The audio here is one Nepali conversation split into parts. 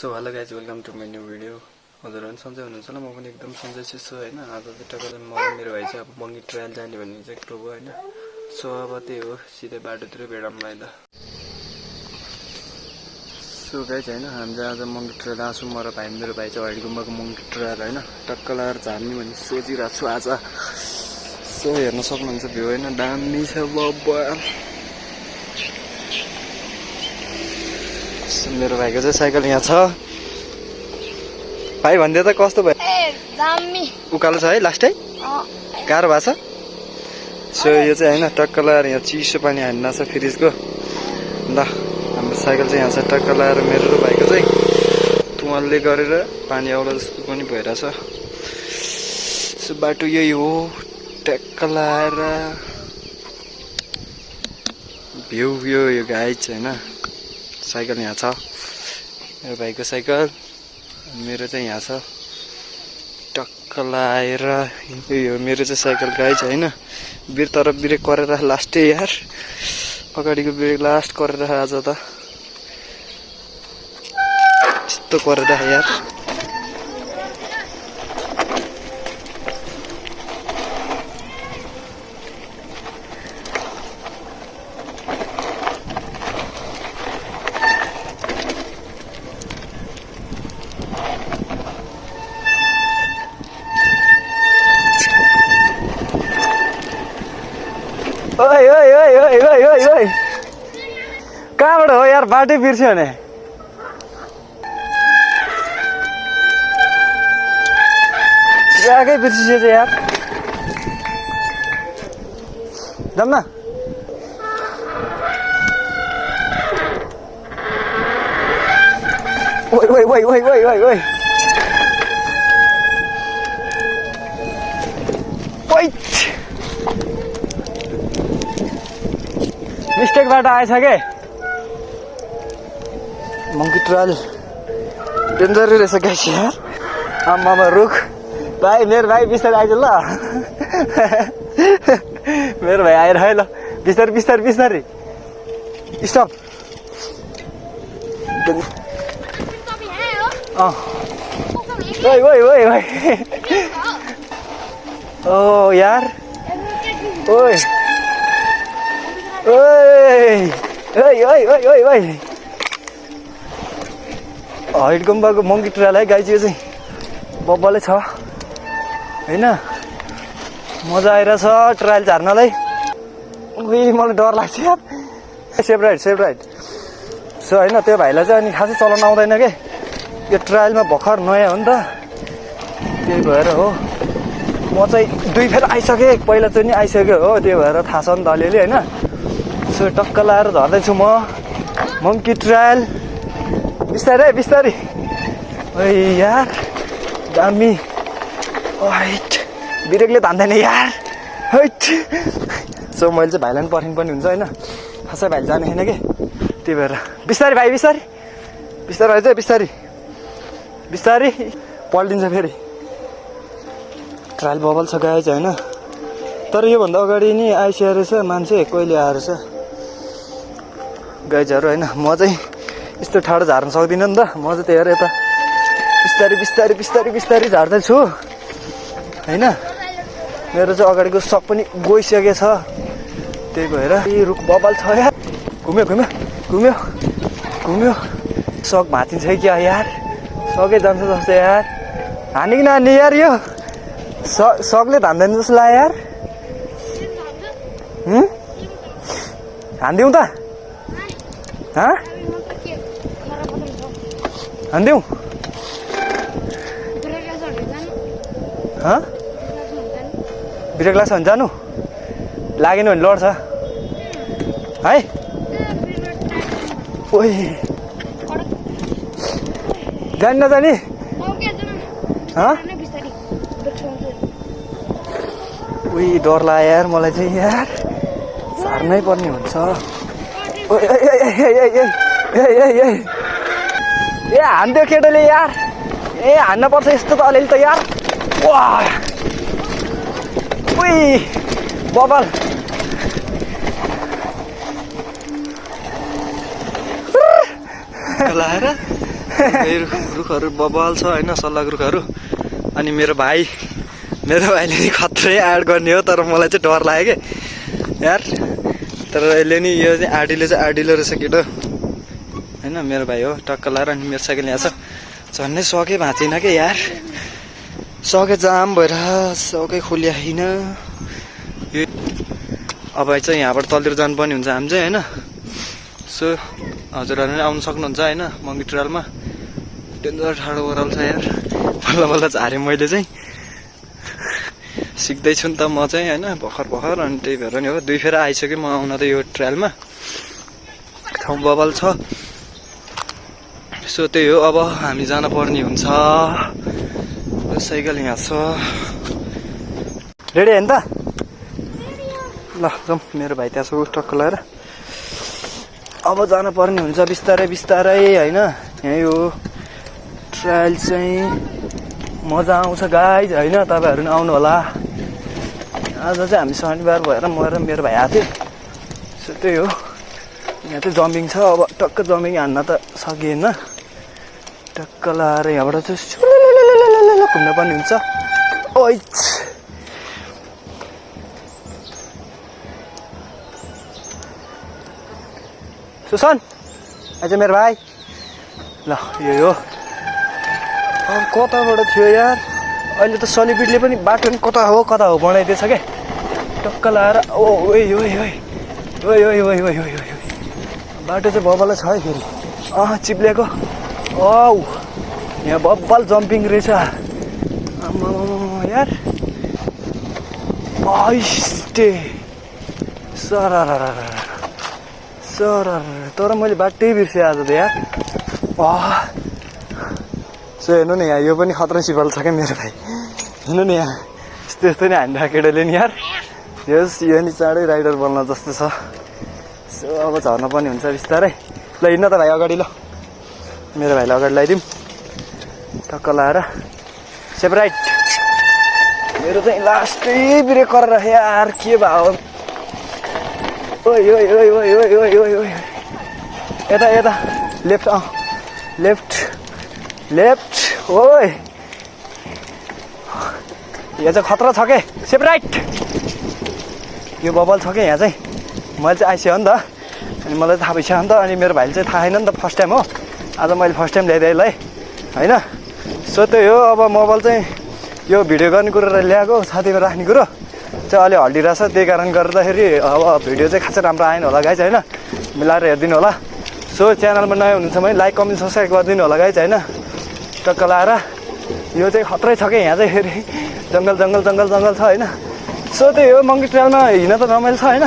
So hello guys welcome to my new video. हजुरहरू सन्चै हुनुहुन्छ होला, म पनि एकदम सन्चै छु। सो होइन आज चाहिँ टक्कै म मेरो भाइ चाहिँ अब मङ्गी ट्रायल जाने भन्ने चाहिँ प्रो भयो होइन। सो अब त्यही हो, सिधै बाटोतिर भेडौँला ल। सो गाइज होइन हामी चाहिँ आज मङ्गी ट्रायल आँसु म र भाइ मेरो भाइ चाहिँ हाइट गुम्बाको मङ्गी ट्रायल होइन टक्क लगाएर झार्ने भन्ने सोचिरहेको छु आज। सो हेर्न सक्नुहुन्छ भ्यू होइन, दामी छ बाबा। मेरो भाइको चाहिँ साइकल यहाँ छ। भाइ भनिदियो त कस्तो भयो? उकालो छ है, लास्टै गाह्रो भएको छ। सो यो चाहिँ होइन टक्क लगाएर यहाँ चिसो पानी हान्न छ फ्रिजको ल। हाम्रो साइकल चाहिँ यहाँ छ टक्क लगाएर मेरो र भाइको चाहिँ तुवालले गरेर पानी आउला जस्तो पनि भइरहेछ। सो बाटो यही हो, टक्क लगाएर भ्यू यो गाइज होइन। साइकल यहाँ छ, मेरो भाइको साइकल, मेरो चाहिँ यहाँ छ टक्क लाएर। यो मेरो चाहिँ साइकल गाइज होइन। तर ब्रेक गरेर लास्टै यार, अगाडिको ब्रेक लास्ट गरेर आज त यस्तो गरेर यार। ओइ ओइ ओइ ओइ ओइ ओइ ओइ कहाँबाट हो यार? बाटै बिर्स्यो भने आएकै बिर्सियो चाहिँ यार। जाऊँ न? ओइ ओइ ओइ ओइ ओइ ओइ ओइ मिस्टेकबाट आएछ के मङ्की ट्रायल डेन्जरै रहेछ गाइस यार। आम्मामा रुख भाइ, मेरो भाइ बिस्तारै आइज ल। मेरो भाइ आएर है ल, बिस्तारै बिस्तारै बिस्तारै स्टप। ओइ ओइ ओइ ओइ ओ यार ओइ ओइ ओइ ओइ ओइ ओइ ओइ हाइट गुम्बाको मङ्की ट्रायल है गाइज। यो चाहिँ बब्बलै छ होइन, मजा आइरहेछ ट्रायल झार्नलाई। उही मलाई डर लाग्छ यार। Safe ride safe ride. So होइन त्यो भाइलाई चाहिँ अनि खासै चलाउन आउँदैन के, यो ट्रायलमा भर्खर नयाँ हो नि त, त्यही भएर हो। म चाहिँ दुई फेर आइसकेँ, पहिलाचोटि नि आइसक्यो हो, त्यो भएर थाहा छ नि त अलिअलि होइन। सो टक्क लाएर झर्दैछु म मङ्की ट्रायल बिस्तारै बिस्तारै। ओइ यार दामी हाइट, ब्रेकले तान्दैन यार हाइट। सो मैले चाहिँ भाइलाई पनि पर्खिनु पनि हुन्छ होइन, खासै भाइले जाने छैन कि, त्यही भएर बिस्तारै भाइ बिस्तारै बिस्तारै आइज बिस्तारै बिस्तारै पल्टिन्छ फेरि। ट्रायल बबल छ गाइज होइन। तर योभन्दा अगाडि नि आइसकेको रहेछ मान्छे, कहिले आएर रहेछ गाइजहरू होइन। म चाहिँ यस्तो ठाडो झार्न सक्दिनँ नि त, म चाहिँ त्यही भएर यता बिस्तारै बिस्तारै बिस्तारै बिस्तारै झार्दैछु होइन। मेरो चाहिँ अगाडिको सक पनि गइसकेको छ, त्यही भएर यी रुख बबल छ यार। घुम्यो घुम्यो घुम्यो घुम्यो, सक भाँचिन्छ कि क्या यार, सकै जान्छ जस्तो यार। हानी कि नहानी यार, यो सकले धान्दैन जस्तो लाग्यो यार। हानिदिउँ त? हानिदिउँ? ब्रेक लाग्छ भने जानु, लागेन भने लड्छ है। ओइ जानी नजानी उही डर लाग्यो यार मलाई चाहिँ यार, झार्नै पर्ने हुन्छ। ए हान्दियो केटोले यार, ए हान्न पर्छ यस्तो त अलिअलि त यार। वाह उही बबल लाएर रुखहरू बबाल छ होइन, सल्लाहको रुखहरू। अनि मेरो भाइले नि खत्रै एड गर्ने हो, तर मलाई चाहिँ डर लाग्यो कि यार। तर यसले नि यो चाहिँ आडिलो रहेछ केटो होइन। मेरो भाइ हो टक्क लाएर। अनि मेरो साइकल यहाँ छ, झन्नै सके भाँचिन कि यार, सके जाम भएर सकै खोलिया होइन यो। अब चाहिँ यहाँबाट तलतिर जानुपर्ने हुन्छ हामी चाहिँ होइन। सो हजुरहरू पनि आउनु सक्नुहुन्छ होइन मङ्गी ट्रायलमा। डेन्जर ठाडो ओह्रालो छ यार, बल्ल झारेँ मैले चाहिँ। सिक्दैछु नि त म चाहिँ होइन भर्खर। अनि त्यही भएर नि हो, 2 फेर आइसक्यो म आउन त यो ट्रायलमा। ठाउँ बबाल छ। सो त्यही हो, अब हामी जान पर्ने हुन्छ। साइकल यहाँ छ, रेडी होइन त? ल जाउँ, मेरो भाइ त्यहाँ छ टक्क लगाएर। अब जान पर्ने हुन्छ बिस्तारै होइन। यही हो ट्रायल चाहिँ मजा आउँछ गाइज होइन। तपाईँहरू पनि आउनु होला। आज चाहिँ हामी शनिबार भएर म र मेरो भाइ आएको थियो। सो त्यही हो, यहाँ चाहिँ जम्पिङ छ। अब टक्क जम्पिङ हान्न त सकिएन, टक्क लाएर यहाँबाट चाहिँ घुम्न पर्ने हुन्छ। ओइ सुसन आज मेरो भाइ। ल यो हो, अब कताबाट थियो यार। अहिले त सलिपिडले पनि बाटो नि कता हो बनाइदिएछ क्या, टक्क लाएर। बाटो चाहिँ बब्बल छ है फेरि। चिप्लेको। यहाँ बब्बल जम्पिङ रहेछ यार। सर तर मैले बाटै बिर्सेँ आज त यार। सो हेर्नु नि यहाँ, यो पनि खतरा सिपल छ क्या मेरो भाइ। हेर्नु नि यहाँ यस्तो नि हान्दा केटाले नि यार। यो नि चाँडै राइडर बन्न जस्तो छ। सो अब झर्न पनि हुन्छ बिस्तारै। ल हिँड्न त भाइ अगाडि। ल मेरो भाइलाई अगाडि लगाइदिउँ टक्क लाएर। सेपराइट मेरो चाहिँ लास्टै ब्रेक गरेर यार के भयो। ओइ यता लेफ्ट ओइ यहाँ चाहिँ खतरा छ के। सेपराइट यो बबल छ क्या यहाँ चाहिँ। मैले चाहिँ आइसक्यो नि त, अनि मलाई थाहा भइसक्यो नि त। अनि मेरो भाइले चाहिँ थाहा छैन नि त, फर्स्ट टाइम हो। आज मैले फर्स्ट टाइम ल्याइदिएँ ल होइन। सो त्यही हो, अब मोबाइल चाहिँ यो भिडियो गर्ने कुरो ल्याएको, साथीमा राख्ने कुरो चाहिँ अलि हल्डिरहेछ। त्यही कारण गर्दाखेरि अब भिडियो चाहिँ खासै राम्रो आएन होला गाइज होइन। मिलाएर हेरिदिनु होला। सो च्यानलमा नयाँ हुनुहुन्छ भने लाइक कमेन्ट सब्सक्राइब गरिदिनु होला गाइज होइन। टक्क लाएर यो चाहिँ खत्रै छ क्या यहाँ चाहिँ फेरि। जङ्गल छ होइन। सो त्यही हो, मङ्गी ट्रायलमा हिँड्न त रमाइलो छ होइन।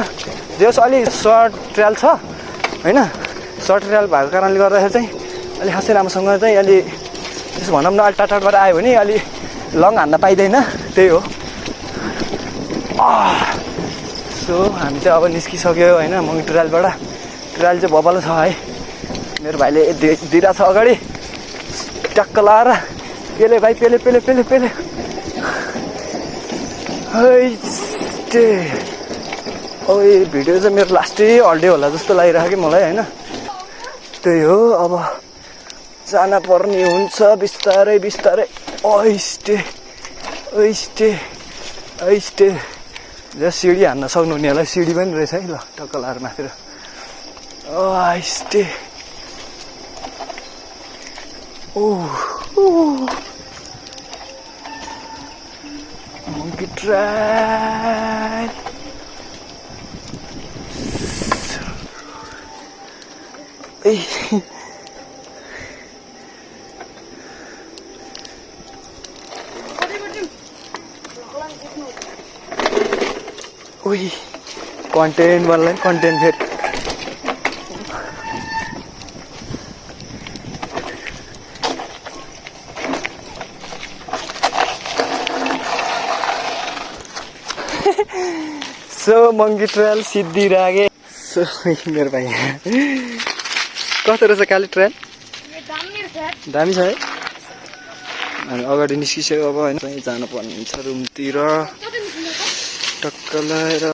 जस अलि सर्ट ट्रायल छ होइन। सर्ट ट्रायल भएको कारणले गर्दाखेरि चाहिँ अलि खासै राम्रोसँग चाहिँ अलि त्यसो भनौँ न, अलि टाढाबाट आयो भने अलि लङ हान्न पाइँदैन। त्यही हो। सो हामी चाहिँ अब निस्किसक्यो होइन मङ्गी ट्रायलबाट। ट्रायल चाहिँ बबाल छ है। मेरो भाइले दिइरहेको छ अगाडि टक्क लाएर। पेले भाइ पेले भिडियो चाहिँ मेरो लास्टै हल्डे होला जस्तो लागिरहेको कि मलाई होइन। त्यही हो, अब जान पर्ने हुन्छ बिस्तारै। सिडी हान्न सक्नु हुनेहरूलाई सिडी पनि रहेछ है। ल टक्क लाएर माथि मङ्की ट्रायल। कन्टेन्ट वाला कन्टेन्ट फेरि सो मङ्गी ट्रायल सिद्धिरागे। सो मेरो भाइ कस्तो रहेछ काली ट्रायल? दामी छ है। हामी अगाडि निस्किसक्यो अब होइन। जानु पर्ने हुन्छ रुमतिर टक्क लगाएर।